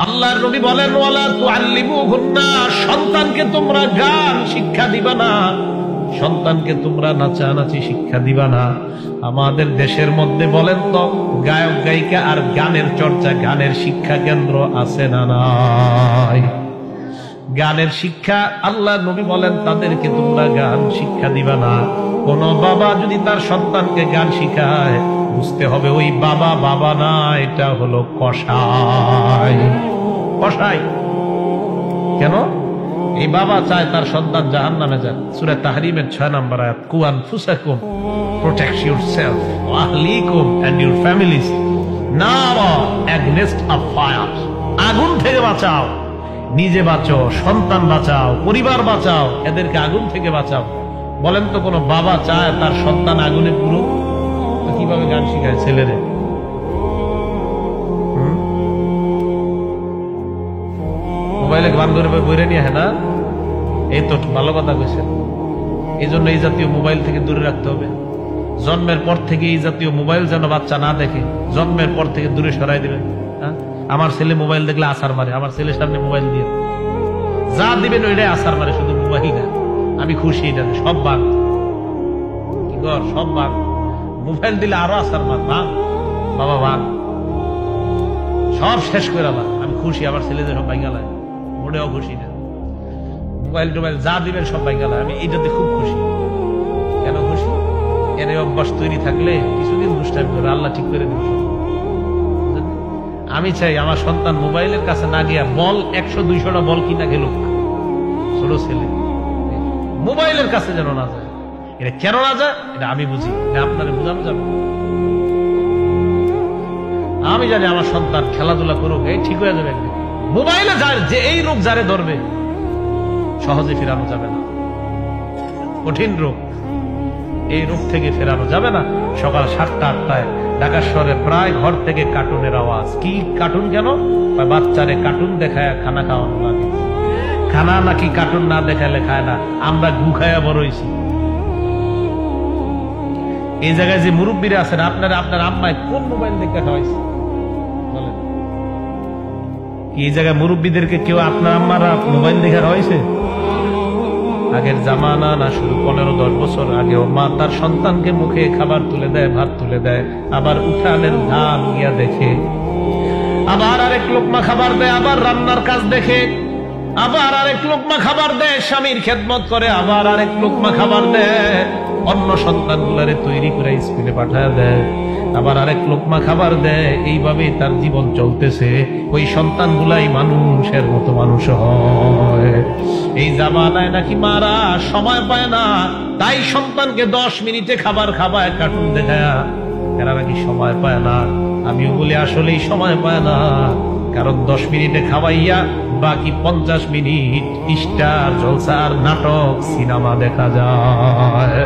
আল্লাহর নবী বলেন ওয়ালা তুআল্লিমুহুন্না, সন্তানকে তোমরা গান শিক্ষা দিবা না, সন্তানকে তোমরা নাচানাচি শিক্ষা দিবা না। আমাদের দেশের মধ্যে বলেন তো গায়ক গায়িকা আর গানের চর্চা, গানের শিক্ষা কেন্দ্র আছে না নাই? গানের শিক্ষা আল্লাহ নবী বলেন তাদেরকে তোমরা গান শিক্ষা দিবা না। কোন বাবা যদি তার সন্তানকে গান শিখায় বুঝতে হবে ওই বাবা বাবা না, এটা হলো কসাই। কসাই কেন? এই বাবা চায় তার সন্তান জাহান্নামে যাক। সূরা তাহরিমের 6 নম্বর আয়াত, কু আনফুসাকুম, প্রোটেক্ট ইউরসেলফ ওয়া আহলিকুম এন্ড ইউর ফ্যামিলিজ নারা এগেইনস্ট আ ফায়ার, আগুন থেকে বাঁচাও, নিজে বাঁচো, সন্তান বাঁচাও, পরিবার বাঁচাও, এদেরকে আগুন থেকে বাঁচাও। বলেন তো কোন বাবা চায় তার সন্তান আগুনে পুরো? কিভাবে গান শিখায় ছেলেরে? মোবাইলে গান ধরে বইরে নিয়ে হ্যাঁ না, এই তো ভালো কথা কইছেন। এই জন্য এই জাতীয় মোবাইল থেকে দূরে রাখতে হবে। জন্মের পর থেকে এই জাতীয় মোবাইল যেন বাচ্চা না দেখে, জন্মের পর থেকে দূরে সরাই দিবেন। হ্যাঁ, আমার ছেলে মোবাইল দেখলে আসার মারে, আমার ছেলের সামনে মোবাইল দিয়ে যা দিবেন ওইটাই আসার মারে, শুধু মোবাইল না। আমি খুশি এটা সব বাদ, কি কর সব বাদ। মোবাইল দিলে আরো আসার মার, ভাঙ বাবা ভাঙ, সব শেষ করে আলা। আমি খুশি আমার ছেলেদের সব বাইগালায়, মোটেও খুশি না। মোবাইল টোবাইল যা দিবেন সব বাইগালায়, আমি এইটাতে খুব খুশি। কেন খুশি? এর অভ্যাস তৈরি থাকলে কিছুদিন দুষ্টামি করে আল্লাহ ঠিক করে দিবে। আমি চাই আমার সন্তান মোবাইলের কাছে না গিয়া বল 100-200টা বল কিনা গেল, ছোট ছেলে মোবাইলের কাছে যেন না যায়। এটা কেন না যায় এটা আমি বুঝি, আপনারা বোঝানো যাবে। আমি জানি আমার সন্তান খেলাধুলা করুক, এই ঠিক হয়ে যাবে একদিন। মোবাইলে যার যে এই রোগ যারে ধরবে সহজে ফেরানো যাবে না, কঠিন রোগ, এই রোগ থেকে ফেরানো যাবে না। সকাল 7টা-8টায় ঢাকা শহরে প্রায় ঘর থেকে কার্টুনের আওয়াজ। কি কার্টুন? কেন? বাচ্চারে কার্টুন দেখায় খানা খাওয়ানো লাগে। খানা নাকি কার্টুন না দেখালে খায় না, আমরা গু খায়া বড় হইছি। এই জায়গায় যে মুরব্বীরা আছেন, আপনারা আপনার আম্মায় কোন মোবাইল দেখে খাওয়াইছে বলেন? কি এই জায়গায় মুরব্বীদেরকে কেউ আপনার আম্মারা মোবাইল দেখে খাওয়াইছে? আগের জামানা না, শুধু 15-10 বছর আগেও মা তার সন্তানকে মুখে খাবার তুলে দেয়, ভাত তুলে দেয়, আবার উঠানের ধান গিয়া দেখে, আবার আরেক লোকমা খাবার দেয়, আবার রান্নার কাজ দেখে, আবার আরেক লোকমা খাবার দেয়, স্বামীর খেদমত করে, আবার আরেক লোকমা খাবার দেয়, অন্য সন্তানগুলারে তৈরি করে স্কুলে পাঠায় দেয়, আবার আরেক লোকমা খাবার দেয়। এইভাবে তার জীবন চলতেছে। ওই সন্তানগুলাই মানুষের মতো মানুষ হয়। এই জামানায় নাকি মারা সময় পায় না, তাই সন্তানকে 10 মিনিটে খাবার খাবায় কার্টুন দেখায়, এরা নাকি সময় পায় না। আমিও বলি আসলেই সময় পায় না, কারণ 10 মিনিটে খাওয়াইয়া বাকি 50 মিনিট স্টার জলসার নাটক সিনেমা দেখা যায়।